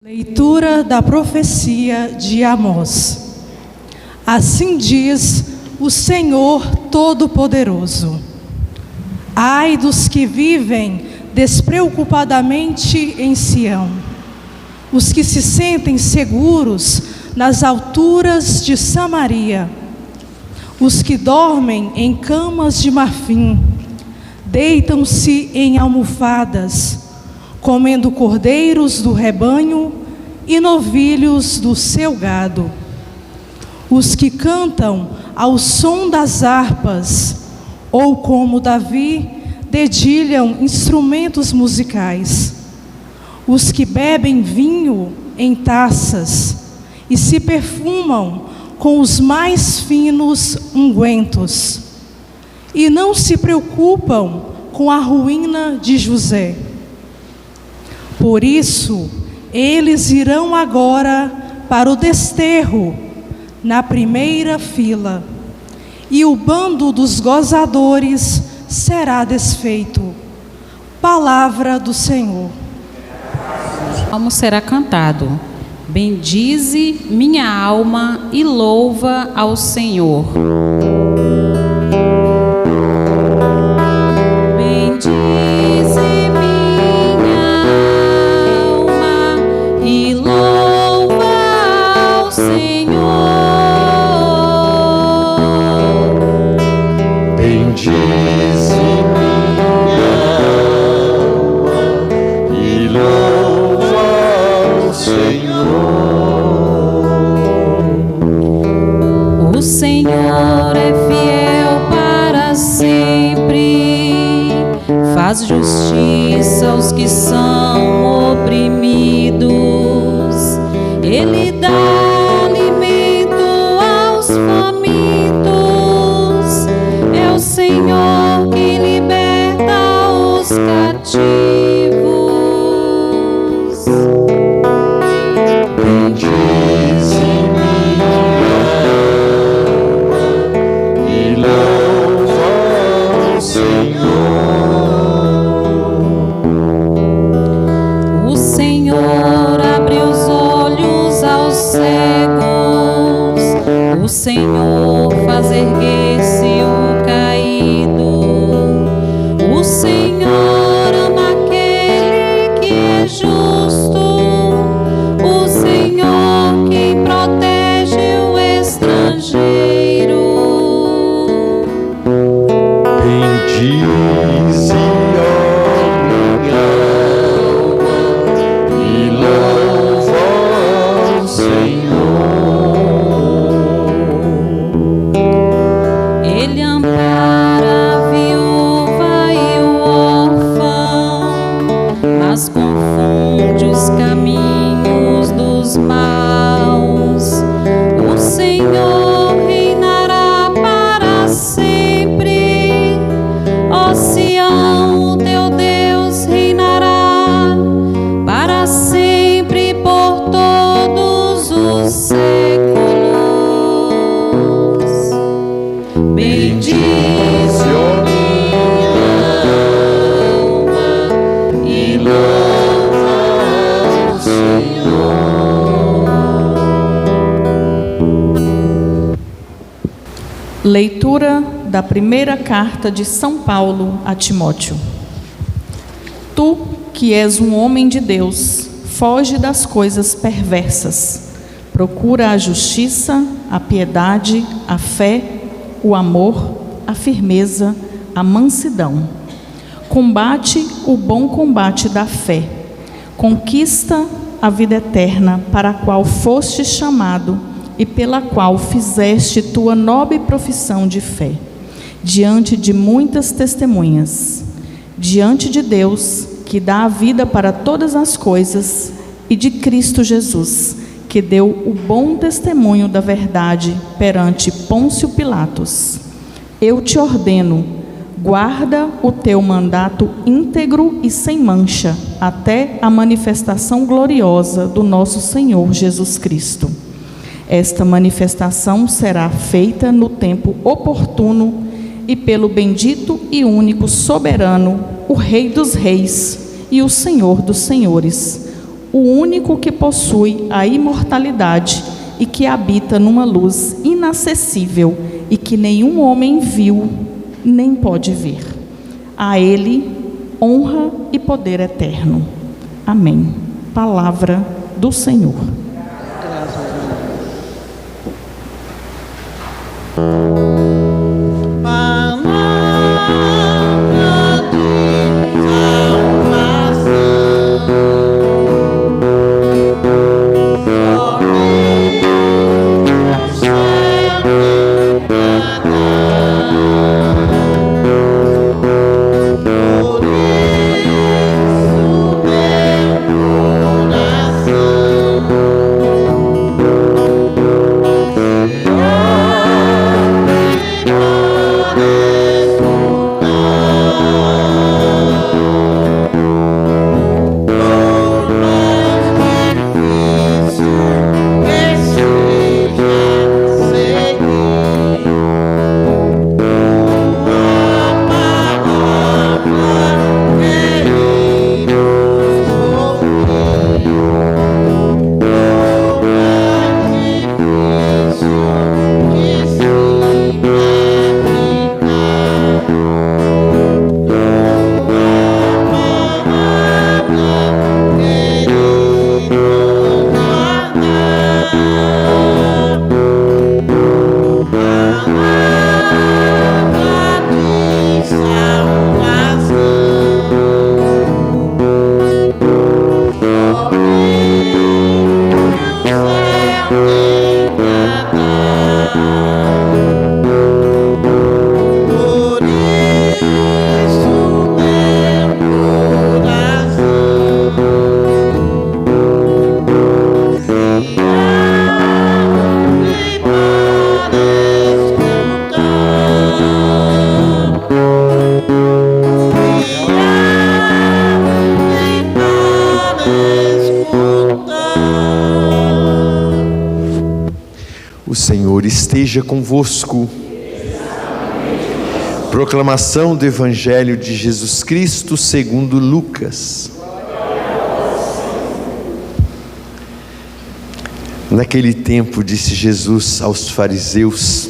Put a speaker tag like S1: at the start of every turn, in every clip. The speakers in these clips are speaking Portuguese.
S1: Leitura da profecia de Amós. Assim diz o Senhor Todo-Poderoso: ai dos que vivem despreocupadamente em Sião, os que se sentem seguros nas alturas de Samaria, os que dormem em camas de marfim, deitam-se em almofadas, comendo cordeiros do rebanho e novilhos do seu gado. Os que cantam ao som das harpas, ou como Davi, dedilham instrumentos musicais. Os que bebem vinho em taças e se perfumam com os mais finos ungüentos, e não se preocupam com a ruína de José. Por isso, eles irão agora para o desterro, na primeira fila, e o bando dos gozadores será desfeito. Palavra do Senhor.
S2: O salmo será cantado: bendize minha alma e louva ao Senhor.
S3: O Senhor é fiel para sempre, faz justiça aos que são oprimidos. Ele dá alimento aos famintos. É o Senhor que liberta os cativos. O Senhor abre os olhos aos cegos, o Senhor faz erguer-se o caído, o Senhor ama aquele que é justo, o Senhor quem protege o estrangeiro.
S4: Bendize, ó minha alma, e louva ao Senhor.
S3: Ele ampara a viúva e o órfão, mas confunde os caminhos dos maus. O Senhor reinará para sempre. Ó Sião, o teu Deus reinará para sempre, por todos os séculos. Bendize, ó minha alma, e louva ao Senhor.
S5: Leitura da primeira carta de São Paulo a Timóteo. Tu, que és um homem de Deus, foge das coisas perversas. Procura a justiça, a piedade, a fé, o amor, a firmeza, a mansidão. Combate o bom combate da fé. Conquista a vida eterna, para a qual foste chamado e pela qual fizeste tua nobre profissão de fé, diante de muitas testemunhas, diante de Deus, que dá a vida para todas as coisas, e de Cristo Jesus, que deu o bom testemunho da verdade perante Pôncio Pilatos. Eu te ordeno, guarda o teu mandato íntegro e sem mancha, até a manifestação gloriosa do nosso Senhor Jesus Cristo. Esta manifestação será feita no tempo oportuno e pelo bendito e único soberano, o Rei dos Reis e o Senhor dos Senhores, o único que possui a imortalidade e que habita numa luz inacessível e que nenhum homem viu nem pode ver. A Ele honra e poder eterno. Amém. Palavra do Senhor.
S4: O Senhor esteja convosco. Proclamação do Evangelho de Jesus Cristo segundo Lucas. Naquele tempo disse Jesus aos fariseus: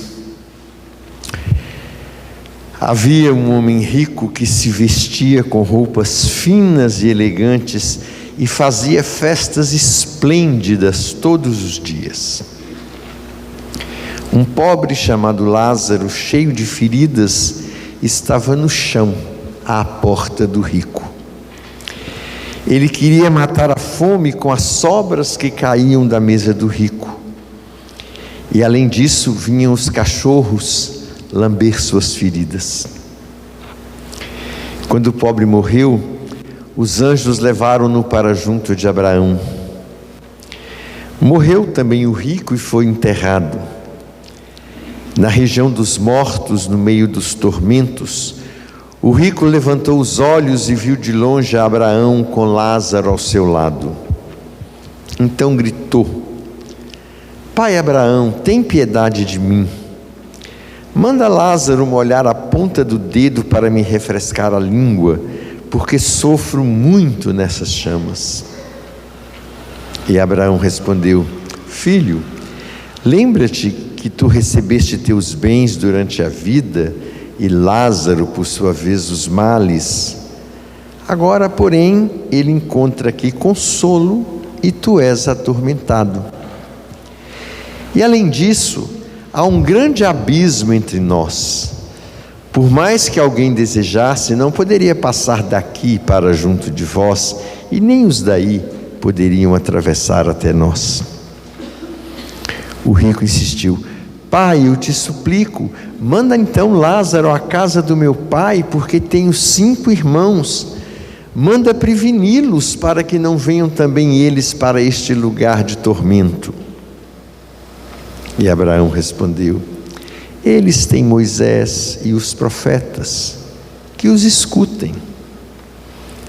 S4: havia um homem rico que se vestia com roupas finas e elegantes e fazia festas esplêndidas todos os dias. Um pobre chamado Lázaro, cheio de feridas, estava no chão, à porta do rico. Ele queria matar a fome com as sobras que caíam da mesa do rico. E além disso, vinham os cachorros lamber suas feridas. Quando o pobre morreu, os anjos levaram-no para junto de Abraão. Morreu também o rico e foi enterrado. Na região dos mortos, no meio dos tormentos, o rico levantou os olhos e viu de longe Abraão com Lázaro ao seu lado. Então gritou: Pai Abraão, tem piedade de mim. Manda Lázaro molhar a ponta do dedo para me refrescar a língua, porque sofro muito nessas chamas. E Abraão respondeu: Filho, lembra-te que tu recebeste teus bens durante a vida e Lázaro, por sua vez, os males. Agora, porém, ele encontra aqui consolo e tu és atormentado. E além disso, há um grande abismo entre nós. Por mais que alguém desejasse, não poderia passar daqui para junto de vós, e nem os daí poderiam atravessar até nós. O rico insistiu: Pai, eu te suplico, manda então Lázaro à casa do meu pai, porque tenho 5 irmãos. Manda preveni-los para que não venham também eles para este lugar de tormento. E Abraão respondeu: Eles têm Moisés e os profetas, que os escutem.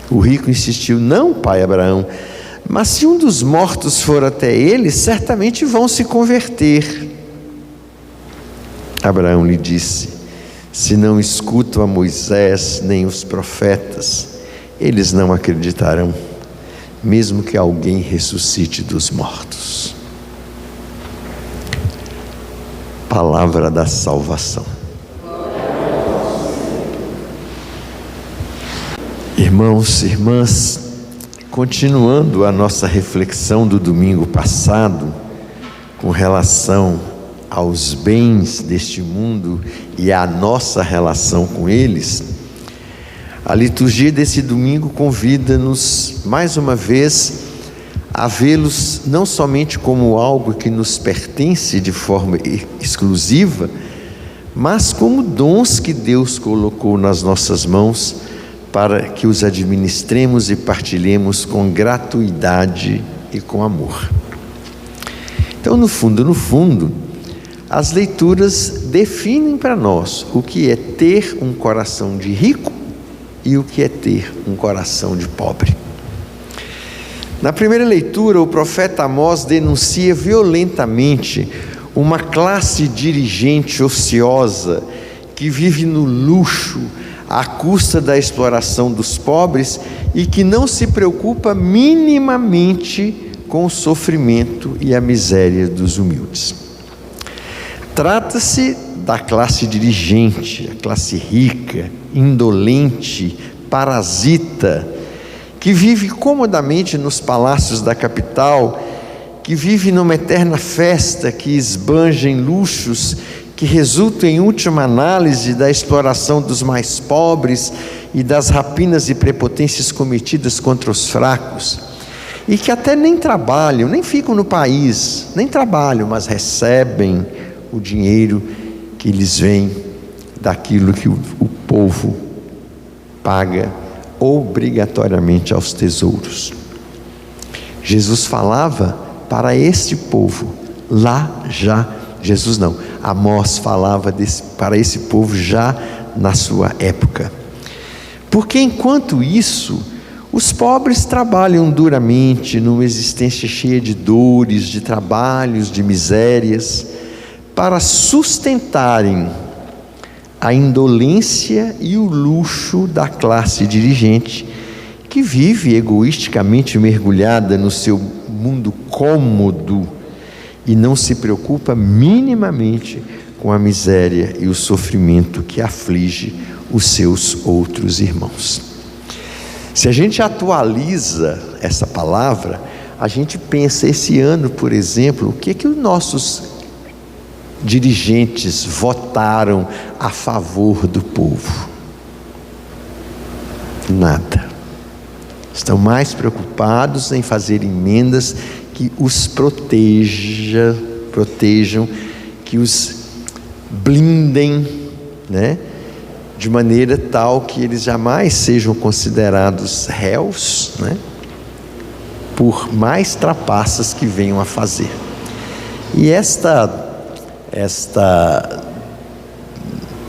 S4: O rico insistiu: Não, pai Abraão, mas se um dos mortos for até eles, certamente vão se converter. Abraão lhe disse: Se não escutam a Moisés nem os profetas, eles não acreditarão. mesmo que alguém ressuscite dos mortos. Palavra da salvação. Irmãos, irmãs, continuando a nossa reflexão do domingo passado, com relação aos bens deste mundo e à nossa relação com eles, a liturgia desse domingo convida-nos, mais uma vez, a vê-los não somente como algo que nos pertence de forma exclusiva, mas como dons que Deus colocou nas nossas mãos para que os administremos e partilhemos com gratuidade e com amor. Então, no fundo, as leituras definem para nós o que é ter um coração de rico e o que é ter um coração de pobre. Na primeira leitura, o profeta Amós denuncia violentamente uma classe dirigente ociosa que vive no luxo à custa da exploração dos pobres e que não se preocupa minimamente com o sofrimento e a miséria dos humildes. Trata-se da classe dirigente, a classe rica, indolente, parasita, que vive comodamente nos palácios da capital, que vive numa eterna festa, que esbanja em luxos, que resulta em última análise da exploração dos mais pobres e das rapinas e prepotências cometidas contra os fracos, e que até nem trabalham, nem ficam no país, nem trabalham, mas recebem o dinheiro que lhes vem daquilo que o povo paga obrigatoriamente aos tesouros. Jesus falava para este povo lá já, Jesus não, Amós falava para esse povo já na sua época. Porque enquanto isso, os pobres trabalham duramente numa existência cheia de dores, de trabalhos, de misérias, para sustentarem a indolência e o luxo da classe dirigente, que vive egoisticamente mergulhada no seu mundo cômodo e não se preocupa minimamente com a miséria e o sofrimento que aflige os seus outros irmãos. Se a gente atualiza essa palavra, a gente pensa esse ano, por exemplo, o que os nossos dirigentes votaram a favor do povo? Nada. Estão mais preocupados em fazer emendas que os protejam, que os blindem, né? De maneira tal que eles jamais sejam considerados réus, né? Por mais trapaças que venham a fazer. E esta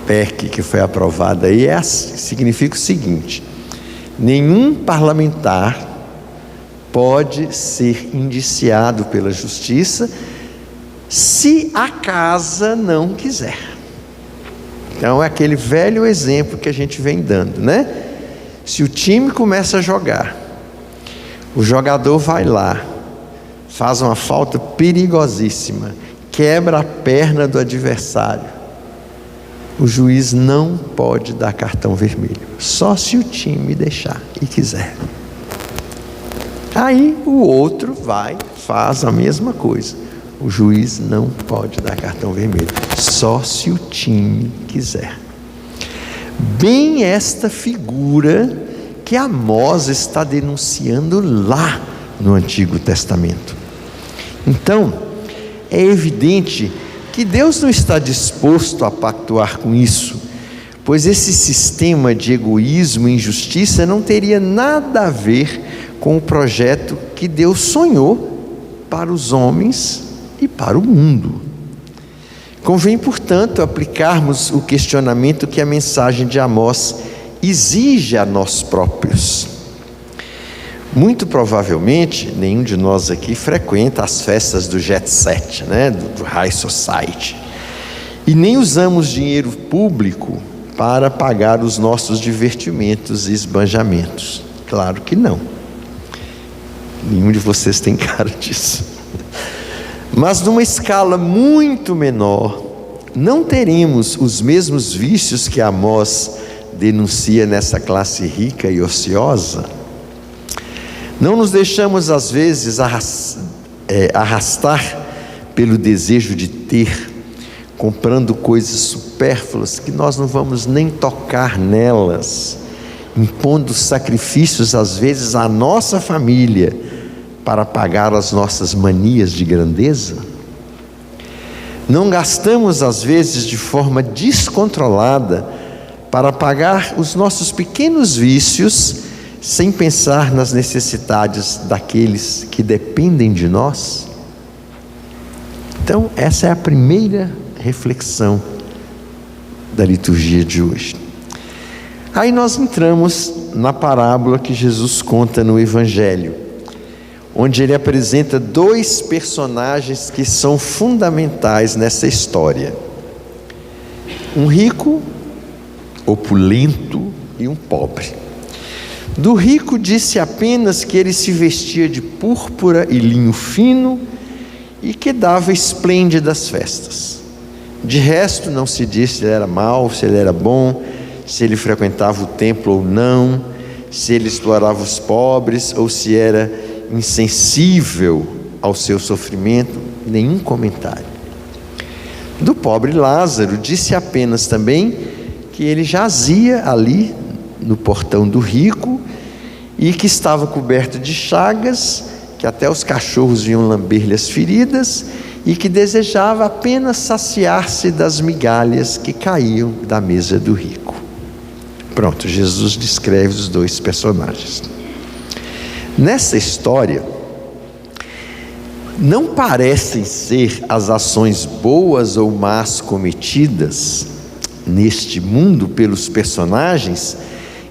S4: PEC que foi aprovada aí significa o seguinte: nenhum parlamentar pode ser indiciado pela justiça se a casa não quiser. Então é aquele velho exemplo que a gente vem dando, né? Se o time começa a jogar, o jogador vai lá, faz uma falta perigosíssima, quebra a perna do adversário, o juiz não pode dar cartão vermelho, só se o time deixar e quiser. Aí o outro vai, faz a mesma coisa, o juiz não pode dar cartão vermelho, só se o time quiser. Bem esta figura que Amós está denunciando lá no Antigo Testamento. Então, é evidente que Deus não está disposto a pactuar com isso, pois esse sistema de egoísmo e injustiça não teria nada a ver com o projeto que Deus sonhou para os homens e para o mundo. Convém, portanto, aplicarmos o questionamento que a mensagem de Amós exige a nós próprios. Muito provavelmente, nenhum de nós aqui frequenta as festas do Jet Set, né? do High Society. E nem usamos dinheiro público para pagar os nossos divertimentos e esbanjamentos. Claro que não. Nenhum de vocês tem cara disso. Mas numa escala muito menor, não teremos os mesmos vícios que Amós denuncia nessa classe rica e ociosa. Não nos deixamos às vezes arrastar pelo desejo de ter, comprando coisas supérfluas que nós não vamos nem tocar nelas, impondo sacrifícios às vezes à nossa família para pagar as nossas manias de grandeza. Não gastamos às vezes de forma descontrolada para pagar os nossos pequenos vícios, sem pensar nas necessidades daqueles que dependem de nós. Então, essa é a primeira reflexão da liturgia de hoje. Aí nós entramos na parábola que Jesus conta no Evangelho, onde ele apresenta dois personagens que são fundamentais nessa história: um rico, opulento, e um pobre. Do rico disse apenas que ele se vestia de púrpura e linho fino e que dava esplêndidas festas. De resto não se disse se ele era mau, se ele era bom, se ele frequentava o templo ou não, se ele explorava os pobres ou se era insensível ao seu sofrimento. Nenhum comentário. Do pobre Lázaro disse apenas também que ele jazia ali no portão do rico e que estava coberto de chagas, que até os cachorros vinham lamber-lhe as feridas, e que desejava apenas saciar-se das migalhas que caíam da mesa do rico. Pronto, Jesus descreve os dois personagens. Nessa história, não parecem ser as ações boas ou más cometidas neste mundo pelos personagens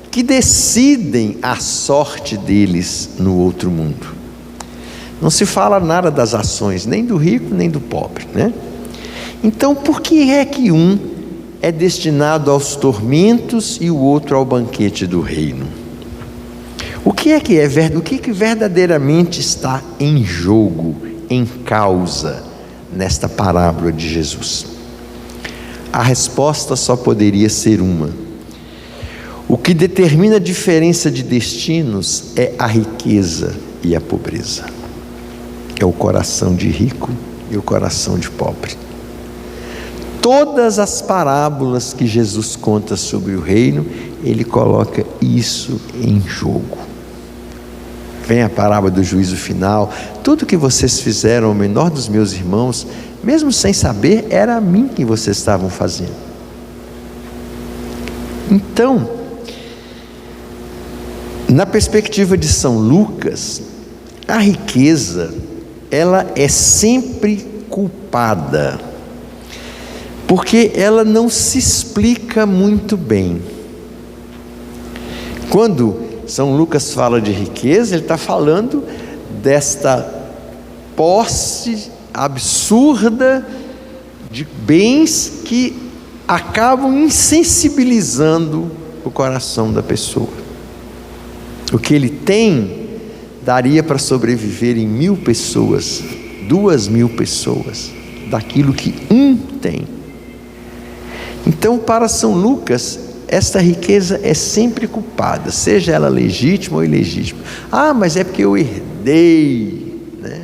S4: que decidem a sorte deles no outro mundo. Não se fala nada das ações, nem do rico, nem do pobre, né? Então, por que é que um é destinado aos tormentos e o outro ao banquete do reino? O que verdadeiramente está em jogo, em causa, nesta parábola de Jesus? A resposta só poderia ser uma. O que determina a diferença de destinos é a riqueza e a pobreza. É o coração de rico e o coração de pobre. Todas as parábolas que Jesus conta sobre o reino, ele coloca isso em jogo. Vem a parábola do juízo final: tudo que vocês fizeram ao menor dos meus irmãos, mesmo sem saber, era a mim que vocês estavam fazendo. Então, na perspectiva de São Lucas, a riqueza, ela é sempre culpada, porque ela não se explica muito bem. Quando São Lucas fala de riqueza, ele está falando desta posse absurda de bens que acabam insensibilizando o coração da pessoa. O que ele tem daria para sobreviver em 1.000 pessoas, 2.000 pessoas, daquilo que um tem. Então, para São Lucas, esta riqueza é sempre culpada, seja ela legítima ou ilegítima. Ah, mas é porque eu herdei, né?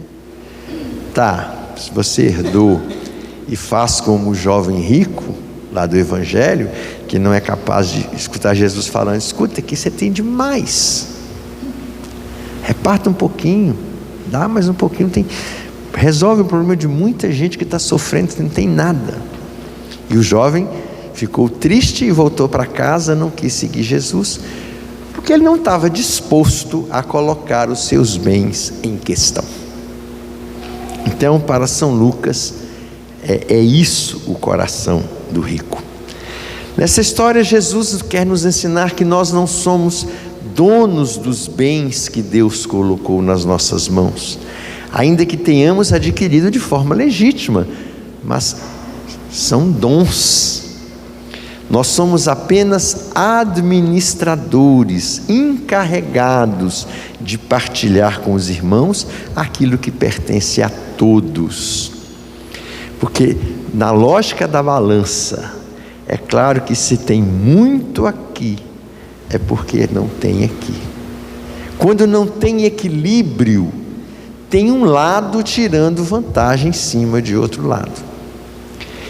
S4: Tá, se você herdou e faz como o jovem rico lá do Evangelho, que não é capaz de escutar Jesus falando: escuta, aqui você tem demais, reparta um pouquinho, dá mais um pouquinho, resolve o problema de muita gente que está sofrendo, que não tem nada. E o jovem ficou triste e voltou para casa, não quis seguir Jesus, porque ele não estava disposto a colocar os seus bens em questão. Então, para São Lucas, é isso o coração do rico. Nessa história, Jesus quer nos ensinar que nós não somos donos dos bens que Deus colocou nas nossas mãos, ainda que tenhamos adquirido de forma legítima, mas são dons. Nós somos apenas administradores, encarregados de partilhar com os irmãos aquilo que pertence a todos. Porque na lógica da balança, é claro que se tem muito aqui, é porque não tem aqui. Quando não tem equilíbrio, tem um lado tirando vantagem em cima de outro lado.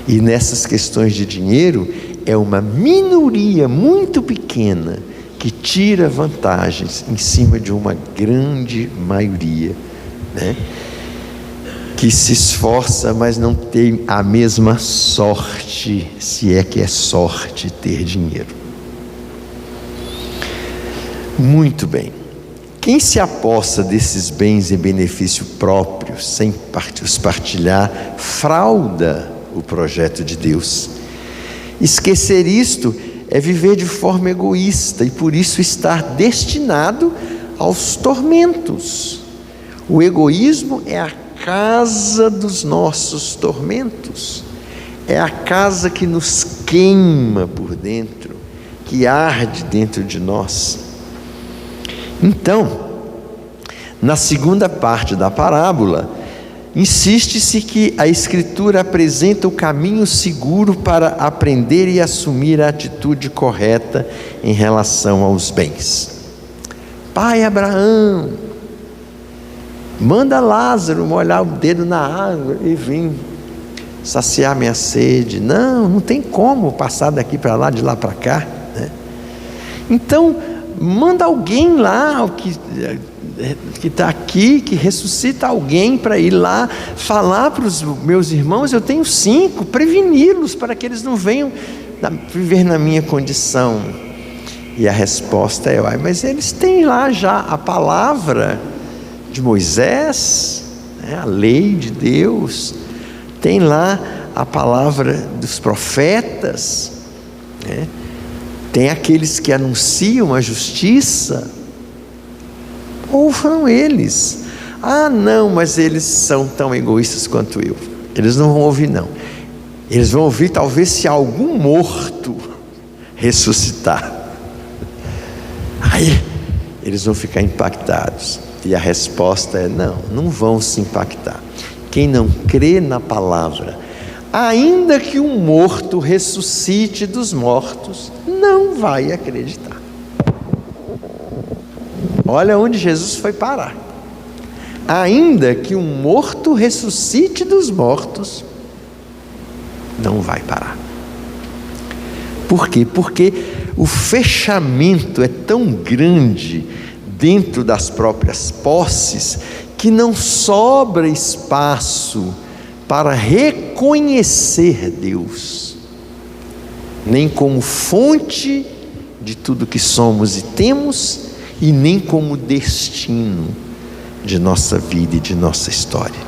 S4: E nessas questões de dinheiro, é uma minoria muito pequena que tira vantagens em cima de uma grande maioria, né? Que se esforça, mas não tem a mesma sorte, se é que é sorte ter dinheiro. Muito bem. Quem se apossa desses bens em benefício próprio, sem os partilhar, frauda o projeto de Deus. Esquecer isto é viver de forma egoísta e por isso estar destinado aos tormentos. O egoísmo é a casa dos nossos tormentos, é a casa que nos queima por dentro, que arde dentro de nós. Então, na segunda parte da parábola, insiste-se que a Escritura apresenta o caminho seguro para aprender e assumir a atitude correta em relação aos bens. Pai Abraão, manda Lázaro molhar o dedo na água e vir saciar minha sede. Não tem como passar daqui para lá, de lá para cá, né? Então, manda alguém lá, que está aqui, que ressuscita alguém para ir lá falar para os meus irmãos. Eu tenho 5, preveni-los para que eles não venham viver na minha condição. E a resposta é: mas eles têm lá já a palavra de Moisés, né, a lei de Deus, tem lá a palavra dos profetas, né? Tem aqueles que anunciam a justiça. Ouçam eles. Não, mas eles são tão egoístas quanto eu. Eles não vão ouvir, não. Eles vão ouvir talvez se algum morto ressuscitar. Aí eles vão ficar impactados. E a resposta é: não vão se impactar. Quem não crê na palavra, ainda que um morto ressuscite dos mortos, não vai acreditar. Olha onde Jesus foi parar. Ainda que um morto ressuscite dos mortos, não vai parar. Por quê? Porque o fechamento é tão grande dentro das próprias posses que não sobra espaço para reconhecer Deus, nem como fonte de tudo que somos e temos, e nem como destino de nossa vida e de nossa história.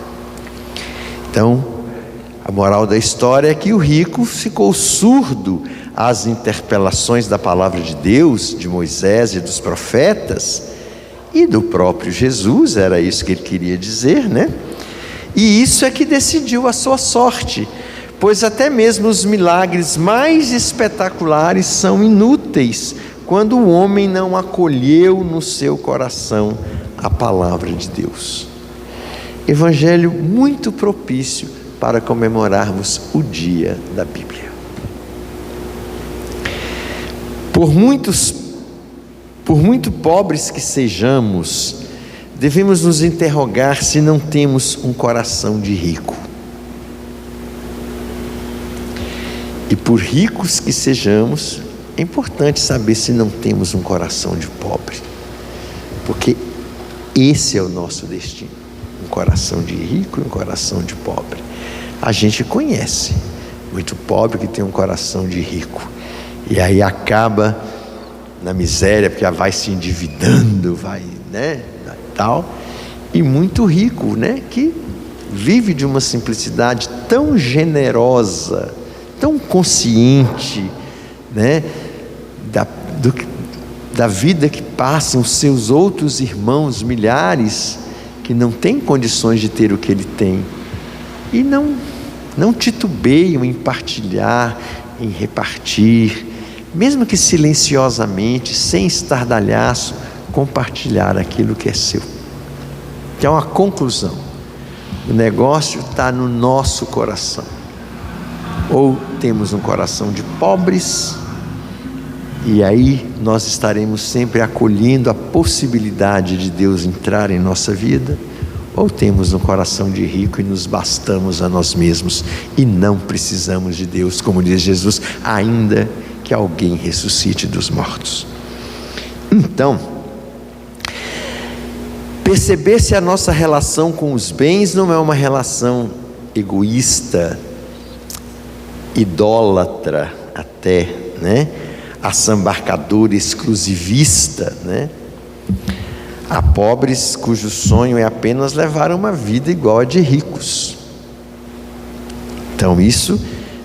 S4: Então, a moral da história é que o rico ficou surdo às interpelações da palavra de Deus, de Moisés e dos profetas, e do próprio Jesus. Era isso que ele queria dizer, né? E isso é que decidiu a sua sorte, pois até mesmo os milagres mais espetaculares são inúteis quando o homem não acolheu no seu coração a palavra de Deus. Evangelho muito propício para comemorarmos o dia da Bíblia. Por muito pobres que sejamos, devemos nos interrogar se não temos um coração de rico. E por ricos que sejamos, é importante saber se não temos um coração de pobre, porque esse é o nosso destino, um coração de rico e um coração de pobre. A gente conhece muito pobre que tem um coração de rico, e aí acaba na miséria, porque vai se endividando, vai, né, tal, e muito rico, né, que vive de uma simplicidade tão generosa, tão consciente, né, da vida que passam os seus outros irmãos, milhares, que não têm condições de ter o que ele tem, e não titubeiam em partilhar, em repartir, mesmo que silenciosamente, sem estardalhaço, compartilhar aquilo que é seu. Que é uma conclusão. O negócio está no nosso coração. Ou temos um coração de pobres, e aí nós estaremos sempre acolhendo a possibilidade de Deus entrar em nossa vida, ou temos um coração de rico e nos bastamos a nós mesmos e não precisamos de Deus, como diz Jesus, ainda que alguém ressuscite dos mortos. Então, perceber se a nossa relação com os bens não é uma relação egoísta, idólatra até, né? Assambarcadora, exclusivista, né? Há pobres cujo sonho é apenas levar uma vida igual a de ricos. Então isso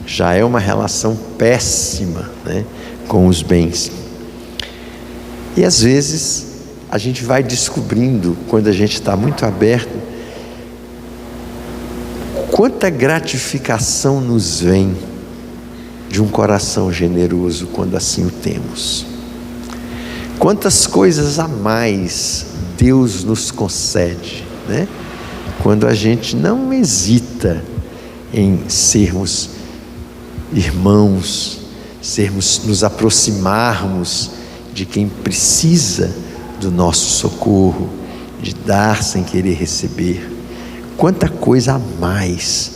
S4: já é uma relação péssima, né, com os bens. E às vezes a gente vai descobrindo, quando a gente está muito aberto, quanta gratificação nos vem de um coração generoso quando assim o temos. Quantas coisas a mais Deus nos concede, né? Quando a gente não hesita em sermos irmãos, nos aproximarmos de quem precisa do nosso socorro, de dar sem querer receber. Quanta coisa a mais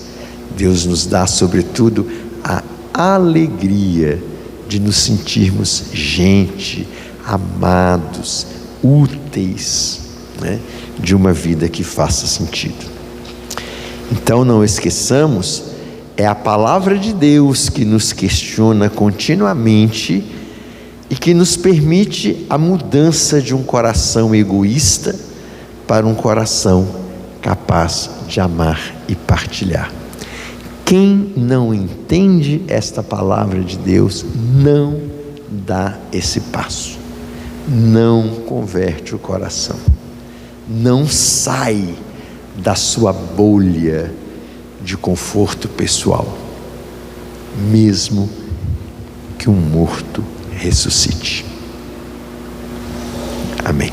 S4: Deus nos dá, sobretudo a alegria de nos sentirmos gente, amados, úteis, né, de uma vida que faça sentido. Então não esqueçamos, é a palavra de Deus que nos questiona continuamente e que nos permite a mudança de um coração egoísta para um coração capaz de amar e partilhar. Quem não entende esta palavra de Deus não dá esse passo, não converte o coração, não sai da sua bolha de conforto pessoal, mesmo que um morto ressuscite. Amém.